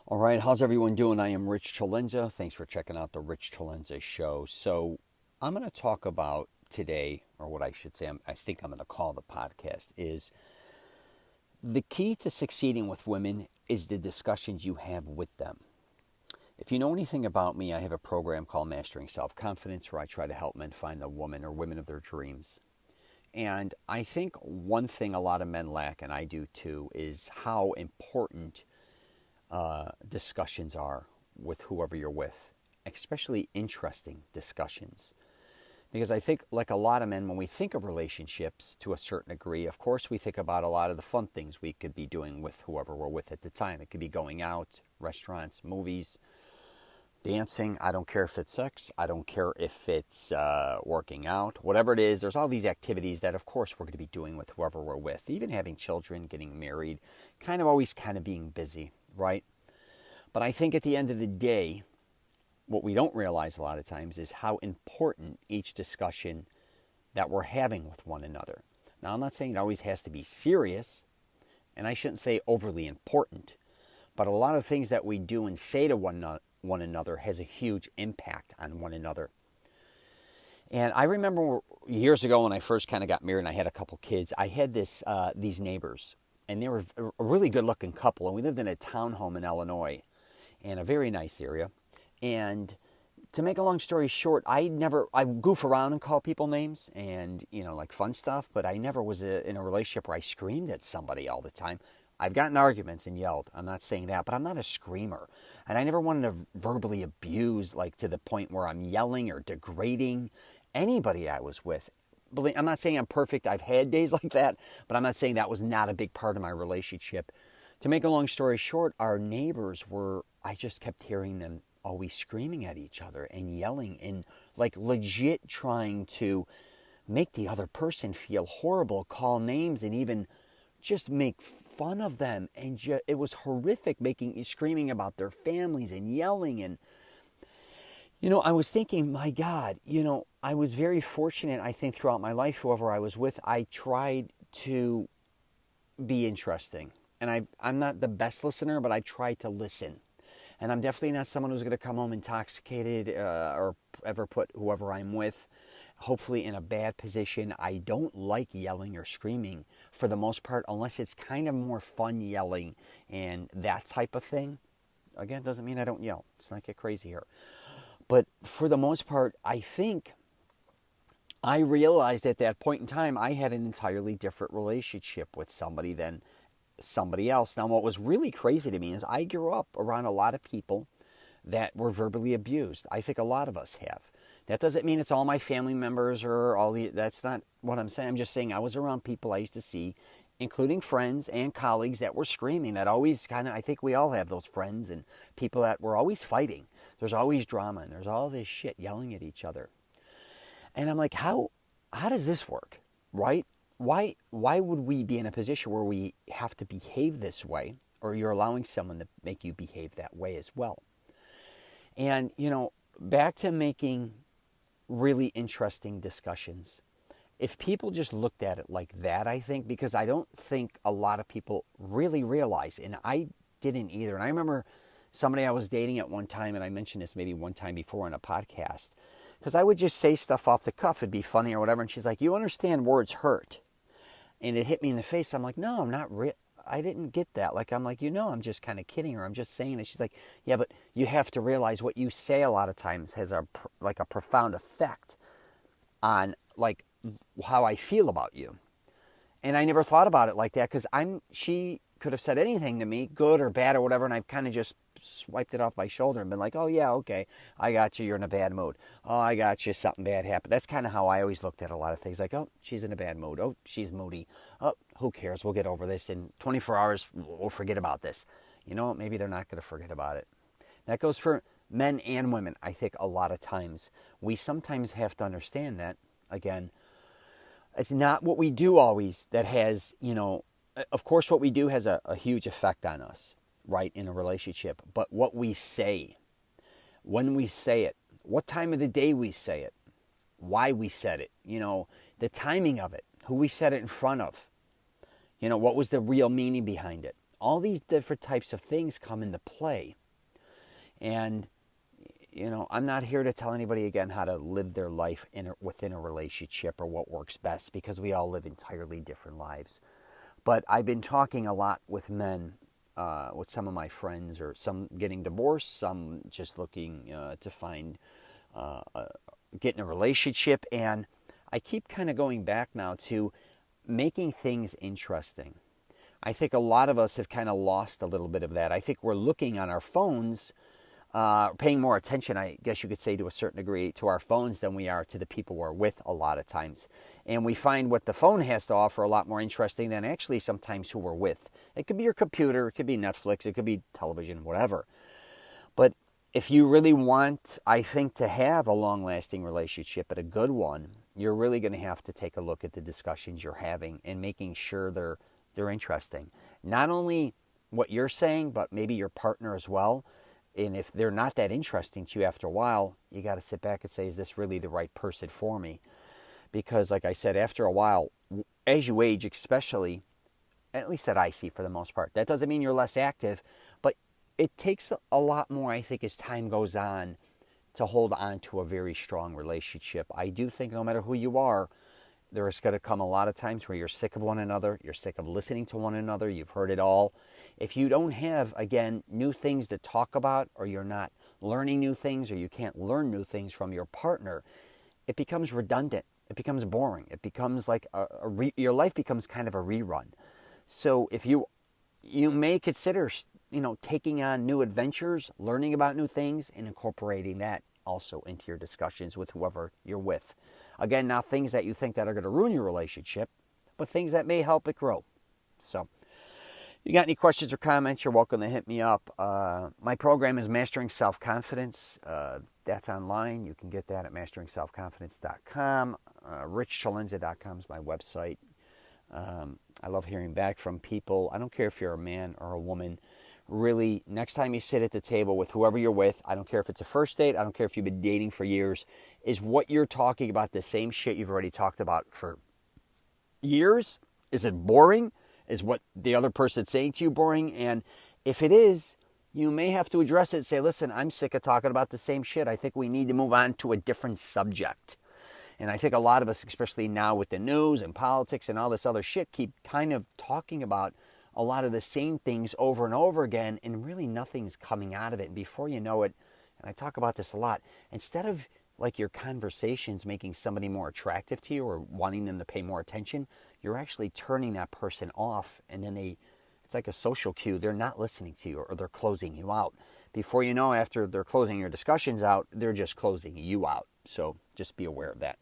All right, how's everyone doing? I am Rich CELENZA. Thanks for checking out the Rich CELENZA show. So, I'm going to talk about today, or what I should say, I think I'm going to call the podcast, is the key to succeeding with women is the discussions you have with them. If you know anything about me, I have a program called Mastering Self-Confidence where I try to help men find the woman or women of their dreams. And I think one thing a lot of men lack, and I do too, is how important discussions are with whoever you're with, especially interesting discussions. Because I think, like a lot of men, when we think of relationships to a certain degree, of course, we think about a lot of the fun things we could be doing with whoever we're with at the time. It could be going out, restaurants, movies, dancing. I don't care if it's sex. I don't care if it's working out. Whatever it is, there's all these activities that, of course, we're going to be doing with whoever we're with. Even having children, getting married, always being busy, right? But I think at the end of the day, what we don't realize a lot of times is how important each discussion that we're having with one another. Now, I'm not saying it always has to be serious, and I shouldn't say overly important, but a lot of things that we do and say to one another has a huge impact on one another. And I remember years ago when I first got married and I had a couple kids, I had these neighbors, and they were a really good-looking couple, and we lived in a townhome in Illinois, in a very nice area. And to make a long story short, I goof around and call people names and, like fun stuff, but I never was in a relationship where I screamed at somebody all the time. I've gotten arguments and yelled. I'm not saying that, but I'm not a screamer. And I never wanted to verbally abuse, like to the point where I'm yelling or degrading anybody I was with. I'm not saying I'm perfect. I've had days like that, but I'm not saying that was not a big part of my relationship. To make a long story short, our neighbors I just kept hearing them always screaming at each other and yelling and like legit trying to make the other person feel horrible, call names, and even just make fun of them. And it was horrific, screaming about their families and yelling. And, I was thinking, my God, I was very fortunate, I think, throughout my life, whoever I was with, I tried to be interesting. And I'm not the best listener, but I tried to listen. And I'm definitely not someone who's going to come home intoxicated or ever put whoever I'm with, hopefully, in a bad position. I don't like yelling or screaming for the most part, unless it's more fun yelling and that type of thing. Again, doesn't mean I don't yell. Let's not get crazy here. But for the most part, I think I realized at that point in time I had an entirely different relationship with somebody than somebody else. Now, what was really crazy to me is I grew up around a lot of people that were verbally abused. I think a lot of us have. That doesn't mean it's all my family members that's not what I'm saying. I'm just saying I was around people I used to see, including friends and colleagues, that were screaming, that always I think we all have those friends and people that were always fighting. There's always drama and there's all this shit yelling at each other. And I'm like, how does this work, right? Why would we be in a position where we have to behave this way, or you're allowing someone to make you behave that way as well? And, back to making really interesting discussions. If people just looked at it like that, I think, because I don't think a lot of people really realize, and I didn't either. And I remember somebody I was dating at one time, and I mentioned this maybe one time before on a podcast, because I would just say stuff off the cuff. It'd be funny or whatever. And she's like, you understand words hurt. And it hit me in the face. I'm like, no, I'm not I didn't get that. I'm like, I'm just kidding her. I'm just saying that. She's like, yeah, but you have to realize what you say a lot of times has a profound effect on how I feel about you. And I never thought about it like that, because she could have said anything to me, good or bad or whatever, and I've just swiped it off my shoulder and been like, oh yeah, okay, I got you, you're in a bad mood. Oh, I got you, something bad happened. That's how I always looked at a lot of things, like, oh, she's in a bad mood. Oh, she's moody. Oh, who cares? We'll get over this. In 24 hours, we'll forget about this. Maybe they're not going to forget about it. That goes for men and women. I think a lot of times, we sometimes have to understand that, again, it's not what we do always that has, of course what we do has a huge effect on us, right, in a relationship. But what we say, when we say it, what time of the day we say it, why we said it, the timing of it, who we said it in front of, what was the real meaning behind it. All these different types of things come into play. And, I'm not here to tell anybody, again, how to live their life within a relationship or what works best, because we all live entirely different lives. But I've been talking a lot with men, with some of my friends, or some getting divorced, some just looking to find, get in a relationship. And I keep kind of going back now to making things interesting. I think a lot of us have kind of lost a little bit of that. I think we're looking on our phones, paying more attention, I guess you could say, to a certain degree, to our phones than we are to the people we're with a lot of times. And we find what the phone has to offer a lot more interesting than actually sometimes who we're with. It could be your computer, it could be Netflix, it could be television, whatever. But if you really want, I think, to have a long-lasting relationship, but a good one, you're really going to have to take a look at the discussions you're having and making sure they're interesting. Not only what you're saying, but maybe your partner as well. And if they're not that interesting to you after a while, you got to sit back and say, is this really the right person for me? Because like I said, after a while, as you age especially, at least that I see for the most part, that doesn't mean you're less active, but it takes a lot more, I think, as time goes on to hold on to a very strong relationship. I do think no matter who you are, there's going to come a lot of times where you're sick of one another, you're sick of listening to one another, you've heard it all. If you don't have, again, new things to talk about, or you're not learning new things, or you can't learn new things from your partner, it becomes redundant. It becomes boring. It becomes like your life becomes kind of a rerun. So if you may consider, taking on new adventures, learning about new things, and incorporating that also into your discussions with whoever you're with. Again, not things that you think that are going to ruin your relationship, but things that may help it grow. So, you got any questions or comments, you're welcome to hit me up. My program is Mastering Self-Confidence. That's online. You can get that at masteringselfconfidence.com. richcelenza.com is my website. I love hearing back from people. I don't care if you're a man or a woman. Really, next time you sit at the table with whoever you're with, I don't care if it's a first date, I don't care if you've been dating for years, is what you're talking about the same shit you've already talked about for years? Is it boring? Is what the other person's saying to you boring? And if it is, you may have to address it and say, listen, I'm sick of talking about the same shit. I think we need to move on to a different subject. And I think a lot of us, especially now with the news and politics and all this other shit, keep kind of talking about a lot of the same things over and over again, and really nothing's coming out of it. And before you know it, and I talk about this a lot, instead of like your conversations making somebody more attractive to you or wanting them to pay more attention, you're actually turning that person off, and then it's like a social cue. They're not listening to you, or they're closing you out. Before you know, after they're closing your discussions out, they're just closing you out. So just be aware of that.